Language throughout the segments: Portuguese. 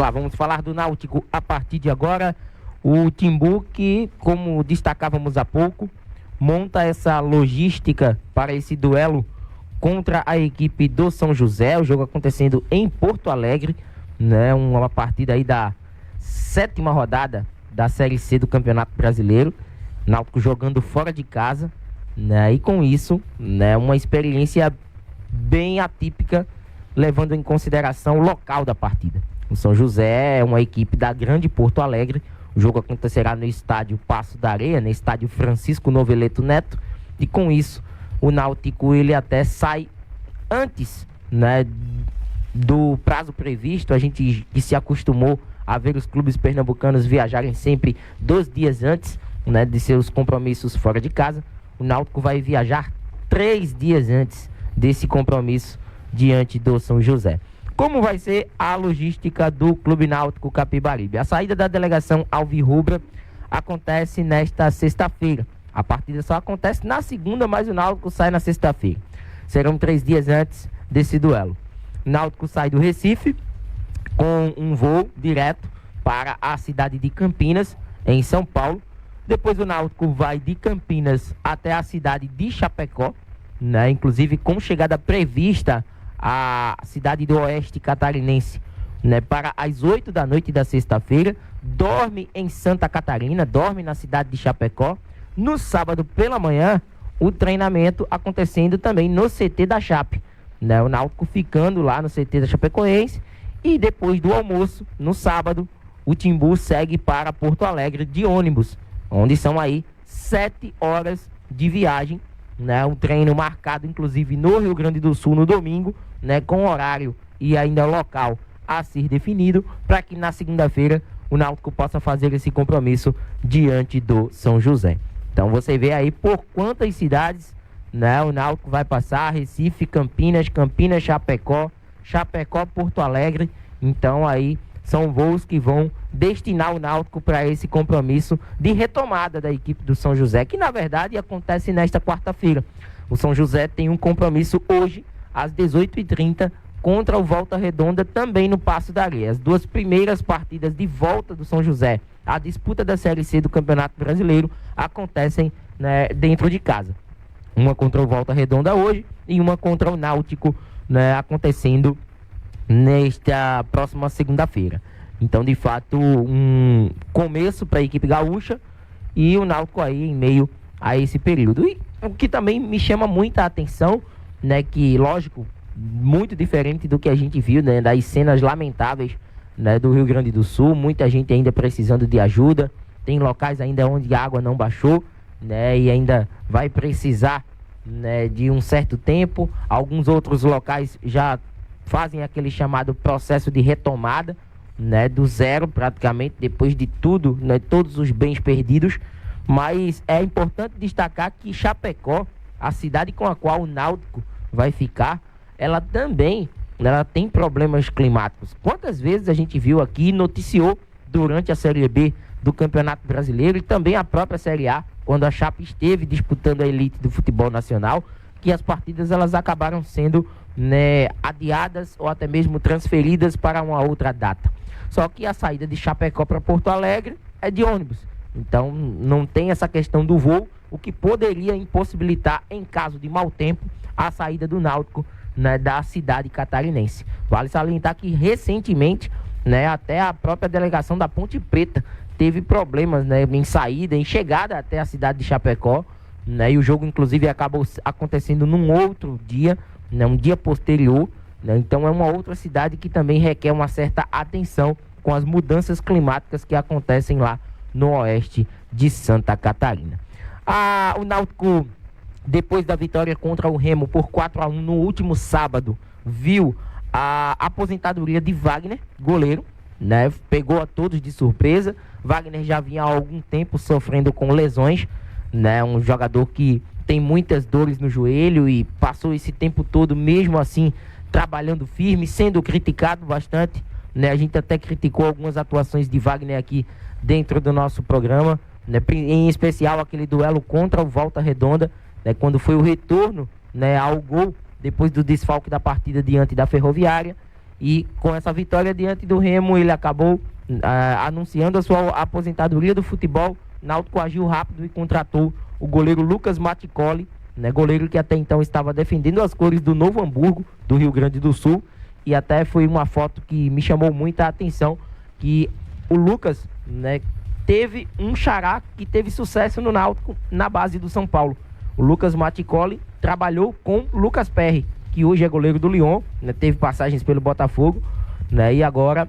lá, vamos falar do Náutico a partir de agora. O Timbu, que, como destacávamos há pouco, monta essa logística para esse duelo contra a equipe do São José, o jogo acontecendo em Porto Alegre, né? Uma partida aí da 7ª rodada da Série C do Campeonato Brasileiro. Náutico jogando fora de casa, né? E com isso, né, uma experiência bem atípica, levando em consideração o local da partida. O São José é uma equipe da grande Porto Alegre. O jogo acontecerá no estádio Paço da Areia, no estádio Francisco Noveleto Neto, e com isso o Náutico ele até sai antes, né, do prazo previsto. A gente que se acostumou a ver os clubes pernambucanos viajarem sempre 2 dias antes, né, de seus compromissos fora de casa. O Náutico vai viajar 3 dias antes desse compromisso diante do São José. Como vai ser a logística do Clube Náutico Capibaribe? A saída da delegação alvirrubra acontece nesta sexta-feira. A partida só acontece na segunda, mas o Náutico sai na sexta-feira. Serão 3 dias antes desse duelo. O Náutico sai do Recife com um voo direto para a cidade de Campinas, em São Paulo. Depois o Náutico vai de Campinas até a cidade de Chapecó, né? Inclusive com chegada prevista à cidade do Oeste Catarinense, né, para as 8 da noite da sexta-feira. Dorme em Santa Catarina, dorme na cidade de Chapecó. No sábado pela manhã, o treinamento acontecendo também no CT da Chape, né? O Náutico ficando lá no CT da Chapecoense. E depois do almoço, no sábado, o Timbu segue para Porto Alegre de ônibus, onde são aí 7 horas de viagem, né? Um treino marcado inclusive no Rio Grande do Sul no domingo, né, com horário e ainda local a ser definido, para que na segunda-feira o Náutico possa fazer esse compromisso diante do São José. Então você vê aí por quantas cidades, né, o Náutico vai passar: Recife, Campinas, Chapecó, Porto Alegre. Então aí são voos que vão destinar o Náutico para esse compromisso de retomada da equipe do São José, que na verdade acontece nesta quarta-feira. O São José tem um compromisso hoje às 18h30 contra o Volta Redonda, também no Paço da Areia. As 2 primeiras partidas de volta do São José à disputa da Série C do Campeonato Brasileiro acontecem, né, dentro de casa. Uma contra o Volta Redonda hoje e uma contra o Náutico, né, acontecendo nesta próxima segunda-feira. Então, de fato, um começo para a equipe gaúcha e o Náutico aí em meio a esse período. E o que também me chama muita atenção, né, que, lógico, muito diferente do que a gente viu, né, das cenas lamentáveis, né, do Rio Grande do Sul, muita gente ainda precisando de ajuda, tem locais ainda onde a água não baixou, né, e ainda vai precisar, né, de um certo tempo. Alguns outros locais já fazem aquele chamado processo de retomada, né, do zero praticamente, depois de tudo, né, todos os bens perdidos. Mas é importante destacar que Chapecó, a cidade com a qual o Náutico vai ficar, ela também, ela tem problemas climáticos. Quantas vezes a gente viu aqui, noticiou durante a Série B do Campeonato Brasileiro e também a própria Série A, quando a Chape esteve disputando a elite do futebol nacional, que as partidas elas acabaram sendo, né, adiadas ou até mesmo transferidas para uma outra data. Só que a saída de Chapecó para Porto Alegre é de ônibus. Então não tem essa questão do voo, o que poderia impossibilitar, em caso de mau tempo, a saída do Náutico, né, da cidade catarinense. Vale salientar que recentemente, né, até a própria delegação da Ponte Preta teve problemas, né, em saída, em chegada até a cidade de Chapecó, né, e o jogo inclusive acabou acontecendo num outro dia, né, um dia posterior, né. Então é uma outra cidade que também requer uma certa atenção com as mudanças climáticas que acontecem lá no oeste de Santa Catarina. O Náutico, depois da vitória contra o Remo por 4-1 no último sábado, viu a aposentadoria de Wagner, goleiro, né? Pegou a todos de surpresa. Wagner já vinha há algum tempo sofrendo com lesões, né? Um jogador que tem muitas dores no joelho e passou esse tempo todo, mesmo assim, trabalhando firme, sendo criticado bastante, né? A gente até criticou algumas atuações de Wagner aqui dentro do nosso programa, né? Em especial aquele duelo contra o Volta Redonda, né? Quando foi o retorno, né, ao gol depois do desfalque da partida diante da Ferroviária. E com essa vitória diante do Remo, ele acabou anunciando a sua aposentadoria do futebol. Náutico agiu rápido e contratou o goleiro Lucas Maticoli, né, goleiro que até então estava defendendo as cores do Novo Hamburgo, do Rio Grande do Sul. E até foi uma foto que me chamou muita atenção, que o Lucas, né, teve um xará que teve sucesso no Náutico na base do São Paulo. O Lucas Maticoli trabalhou com Lucas Perry, que hoje é goleiro do Lyon, né, teve passagens pelo Botafogo, né, e agora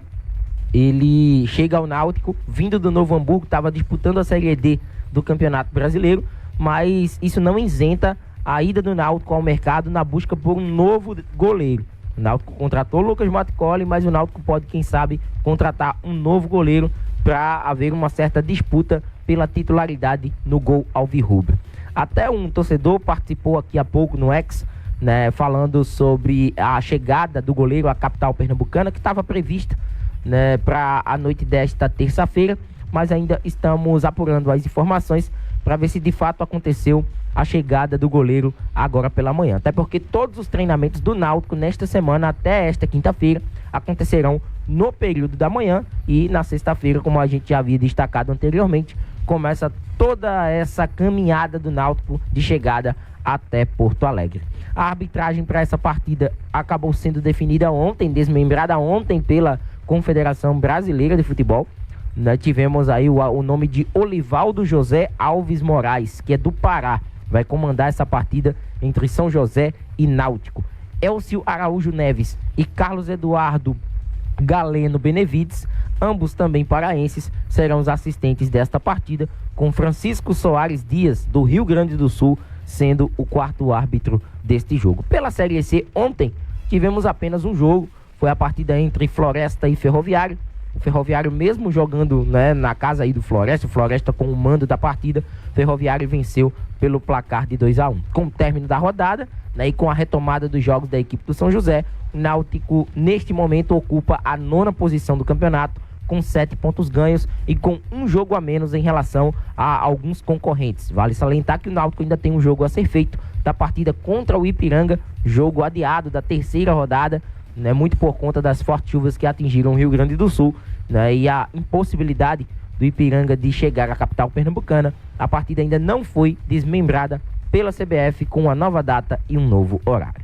ele chega ao Náutico, vindo do Novo Hamburgo, estava disputando a Série D do Campeonato Brasileiro, mas isso não isenta a ida do Náutico ao mercado na busca por um novo goleiro. O Náutico contratou o Lucas Maticoli, mas o Náutico pode, quem sabe, contratar um novo goleiro para haver uma certa disputa pela titularidade no gol alvirrubro. Até um torcedor participou aqui há pouco no X, né, falando sobre a chegada do goleiro à capital pernambucana, que estava prevista, né, para a noite desta terça-feira, mas ainda estamos apurando as informações para ver se de fato aconteceu a chegada do goleiro agora pela manhã. Até porque todos os treinamentos do Náutico nesta semana até esta quinta-feira acontecerão no período da manhã, e na sexta-feira, como a gente já havia destacado anteriormente, começa toda essa caminhada do Náutico de chegada até Porto Alegre. A arbitragem para essa partida acabou sendo definida ontem, desmembrada ontem pela Confederação Brasileira de Futebol. Tivemos aí o nome de Olivaldo José Alves Moraes, que é do Pará, vai comandar essa partida entre São José e Náutico. Elcio Araújo Neves e Carlos Eduardo Galeno Benevides, ambos também paraenses, serão os assistentes desta partida, com Francisco Soares Dias, do Rio Grande do Sul, sendo o quarto árbitro deste jogo. Pela Série C, ontem tivemos apenas um jogo, foi a partida entre Floresta e Ferroviário. O Ferroviário, mesmo jogando, né, na casa aí do Floresta, o Floresta com o mando da partida, Ferroviário venceu pelo placar de 2-1. Com o término da rodada, né, e com a retomada dos jogos da equipe do São José, o Náutico, neste momento, ocupa a 9ª posição do campeonato, com 7 pontos ganhos e com um jogo a menos em relação a alguns concorrentes. Vale salientar que o Náutico ainda tem um jogo a ser feito da partida contra o Ipiranga, jogo adiado da 3ª rodada, né, muito por conta das fortes chuvas que atingiram o Rio Grande do Sul, né, e a impossibilidade do Ipiranga de chegar à capital pernambucana. A partida ainda não foi desmembrada pela CBF com uma nova data e um novo horário.